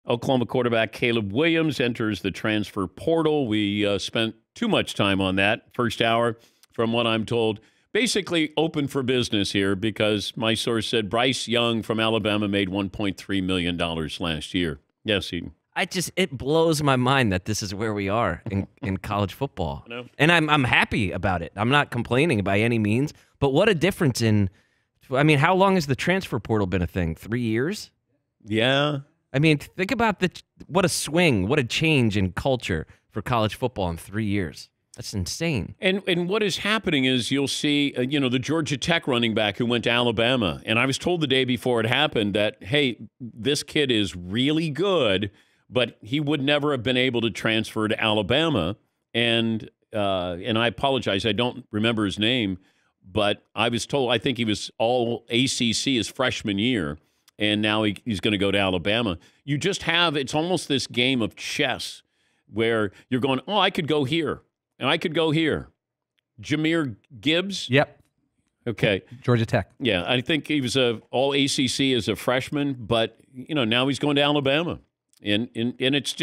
Oklahoma quarterback Caleb Williams enters the transfer portal. We spent too much time on that first hour, from what I'm told. Basically open for business here because my source said Bryce Young from Alabama made $1.3 million last year. Yes, Eden. It blows my mind that this is where we are in college football. I know. And I'm happy about it. I'm not complaining by any means. But what a difference how long has the transfer portal been a thing? 3 years? Yeah. I mean, think about what a swing, what a change in culture for college football in 3 years. That's insane. And what is happening is you'll see, the Georgia Tech running back who went to Alabama. And I was told the day before it happened that, hey, this kid is really good, but he would never have been able to transfer to Alabama. And I apologize, I don't remember his name, but I was told, I think he was all ACC his freshman year, and now he's going to go to Alabama. You just have, it's almost this game of chess where you're going, oh, I could go here, and I could go here. Jahmyr Gibbs? Yep. Okay. Georgia Tech. Yeah, I think he was all ACC as a freshman, but, now he's going to Alabama. And it's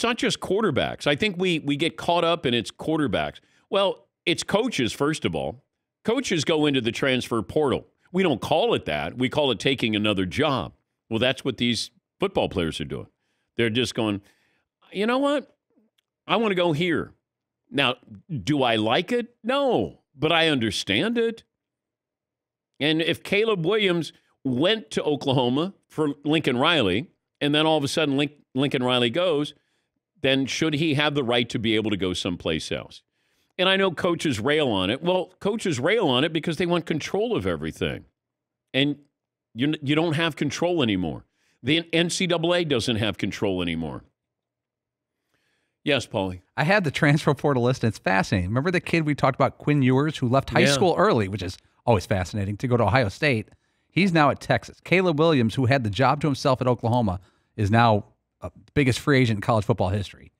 not just quarterbacks. I think we get caught up in it's quarterbacks. Well, it's coaches, first of all. Coaches go into the transfer portal. We don't call it that. We call it taking another job. Well, that's what these football players are doing. They're just going, you know what? I want to go here. Now, do I like it? No, but I understand it. And if Caleb Williams went to Oklahoma for Lincoln Riley, and then all of a sudden Lincoln Riley goes, then should he have the right to be able to go someplace else? And I know coaches rail on it. Well, coaches rail on it because they want control of everything. And you don't have control anymore. The NCAA doesn't have control anymore. Yes, Paulie. I had the transfer portal list, and it's fascinating. Remember the kid we talked about, Quinn Ewers, who left high school early, which is always fascinating, to go to Ohio State. He's now at Texas. Caleb Williams, who had the job to himself at Oklahoma, is now the biggest free agent in college football history.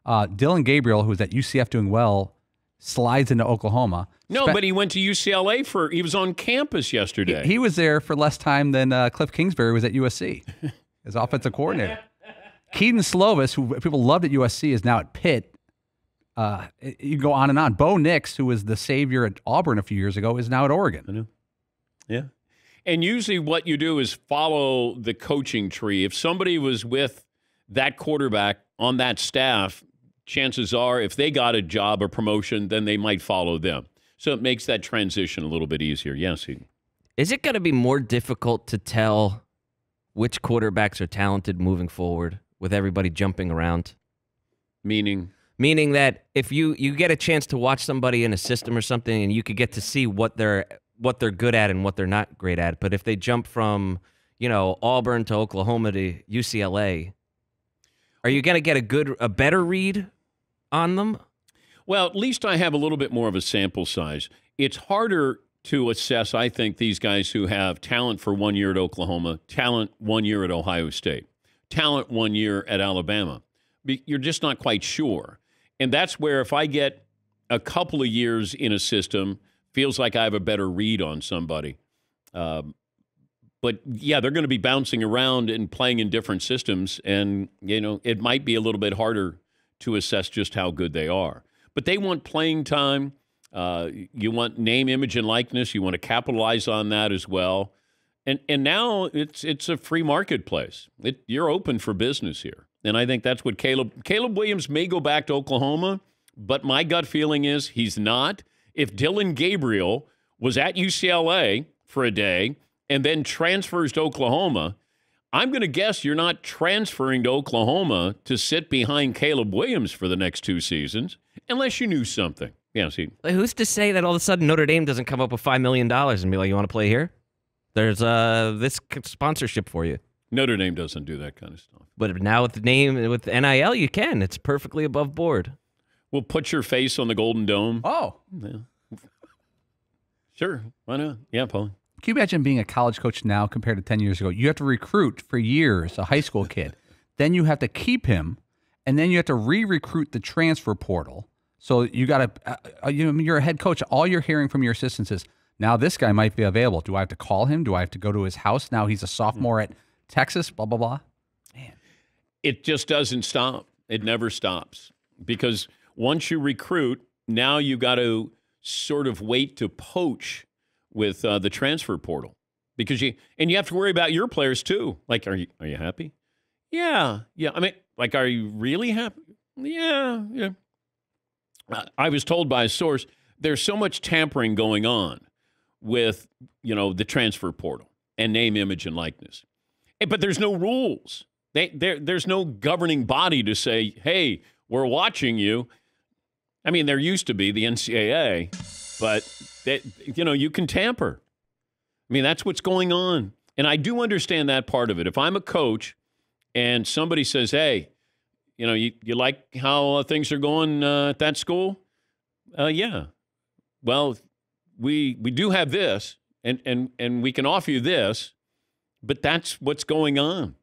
Dylan Gabriel, who's at UCF doing well, slides into Oklahoma. No, but he went to UCLA he was on campus yesterday. He was there for less time than Cliff Kingsbury was at USC as offensive coordinator. Keaton Slovis, who people loved at USC, is now at Pitt. You can go on and on. Bo Nix, who was the savior at Auburn a few years ago, is now at Oregon. I know. Yeah. And usually what you do is follow the coaching tree. If somebody was with that quarterback on that staff, chances are if they got a job or promotion, then they might follow them. So it makes that transition a little bit easier. Yes, Eden. Is it going to be more difficult to tell which quarterbacks are talented moving forward with everybody jumping around? Meaning that if you get a chance to watch somebody in a system or something and you could get to see what they're good at and what they're not great at. But if they jump from, Auburn to Oklahoma to UCLA, are you going to get a better read on them? Well, at least I have a little bit more of a sample size. It's harder to assess, I think, these guys who have talent for 1 year at Oklahoma, talent 1 year at Ohio State, talent 1 year at Alabama. You're just not quite sure. And that's where if I get a couple of years in a system, feels like I have a better read on somebody. But, yeah, they're going to be bouncing around and playing in different systems, and, it might be a little bit harder to assess just how good they are. But they want playing time. You want name, image, and likeness. You want to capitalize on that as well. And now it's a free marketplace. You're open for business here. And I think that's what Caleb Williams may go back to Oklahoma, but my gut feeling is he's not. If Dylan Gabriel was at UCLA for a day and then transfers to Oklahoma, I'm going to guess you're not transferring to Oklahoma to sit behind Caleb Williams for the next 2 seasons, unless you knew something. Yeah, see. Who's to say that all of a sudden Notre Dame doesn't come up with $5 million and be like, you want to play here? There's this sponsorship for you. Notre Dame doesn't do that kind of stuff. But now with NIL, you can. It's perfectly above board. We'll put your face on the Golden Dome. Oh. Yeah. Sure. Why not? Yeah, Paul. Can you imagine being a college coach now compared to 10 years ago? You have to recruit for years a high school kid. Then you have to keep him, and then you have to re-recruit the transfer portal. So you got to, you're a head coach. All you're hearing from your assistants is, now this guy might be available. Do I have to call him? Do I have to go to his house? Now he's a sophomore at Texas, blah, blah, blah. it just doesn't stop. It never stops. Because once you recruit, now you got to sort of wait to poach with the transfer portal. Because you have to worry about your players too. Like, are you happy? Yeah. I mean, like, are you really happy? Yeah. I was told by a source there's so much tampering going on with, the transfer portal and name, image, and likeness. But there's no rules. There's no governing body to say, hey, we're watching you. I mean, there used to be the NCAA, but you can tamper. I mean, that's what's going on. And I do understand that part of it. If I'm a coach and somebody says, hey, you like how things are going at that school? Yeah. Well, we do have this, and we can offer you this, but that's what's going on.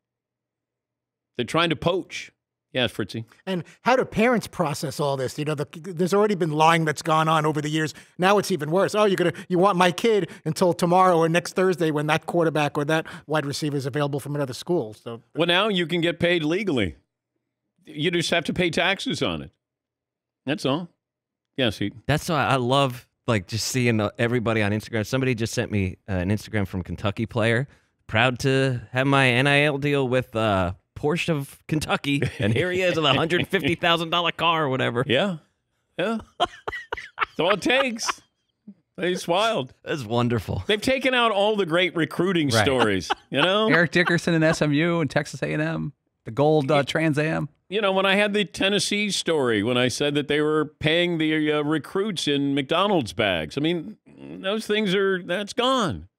They're trying to poach. Yes, Fritzy. And how do parents process all this? There's already been lying that's gone on over the years. Now it's even worse. Oh, you want my kid until tomorrow or next Thursday when that quarterback or that wide receiver is available from another school. So, well, now you can get paid legally. You just have to pay taxes on it. That's all. Yes, that's why I love just seeing everybody on Instagram. Somebody just sent me an Instagram from Kentucky player. Proud to have my NIL deal with Porsche of Kentucky, and here he is with a $150,000 car or whatever. Yeah. That's all it takes. It's wild. That's wonderful. They've taken out all the great recruiting stories, Eric Dickerson in SMU and Texas A&M, the gold Trans Am. When I had the Tennessee story, when I said that they were paying the recruits in McDonald's bags. I mean, those things that's gone.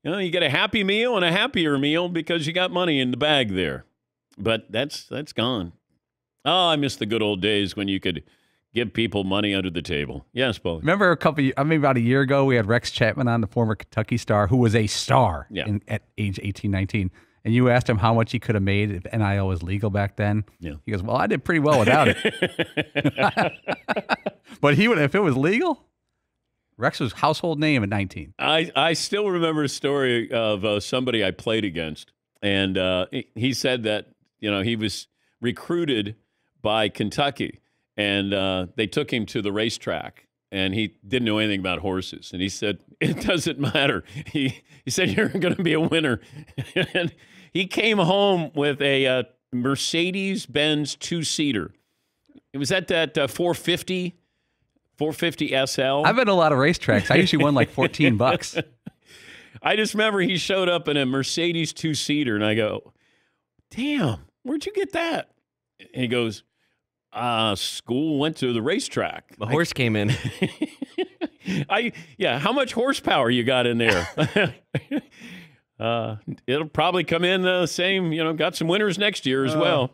You get a Happy Meal and a happier meal because you got money in the bag there. But that's gone. Oh, I miss the good old days when you could give people money under the table. Yes, Paul. Remember about a year ago, we had Rex Chapman on, the former Kentucky star, who was a star at age 18, 19. And you asked him how much he could have made if NIL was legal back then. Yeah. He goes, well, I did pretty well without it. But if it was legal, Rex was household name at 19. I still remember a story of somebody I played against. And he said that, he was recruited by Kentucky. And they took him to the racetrack. And he didn't know anything about horses. And he said, it doesn't matter. He said, you're going to be a winner. And he came home with a Mercedes-Benz two-seater. It was at that 450 SL. I've been to a lot of racetracks. I usually won like $14. I just remember he showed up in a Mercedes two-seater. And I go, damn, where'd you get that? And he goes, school went to the racetrack. The horse came in. How much horsepower you got in there? It'll probably come in the same, got some winners next year as well.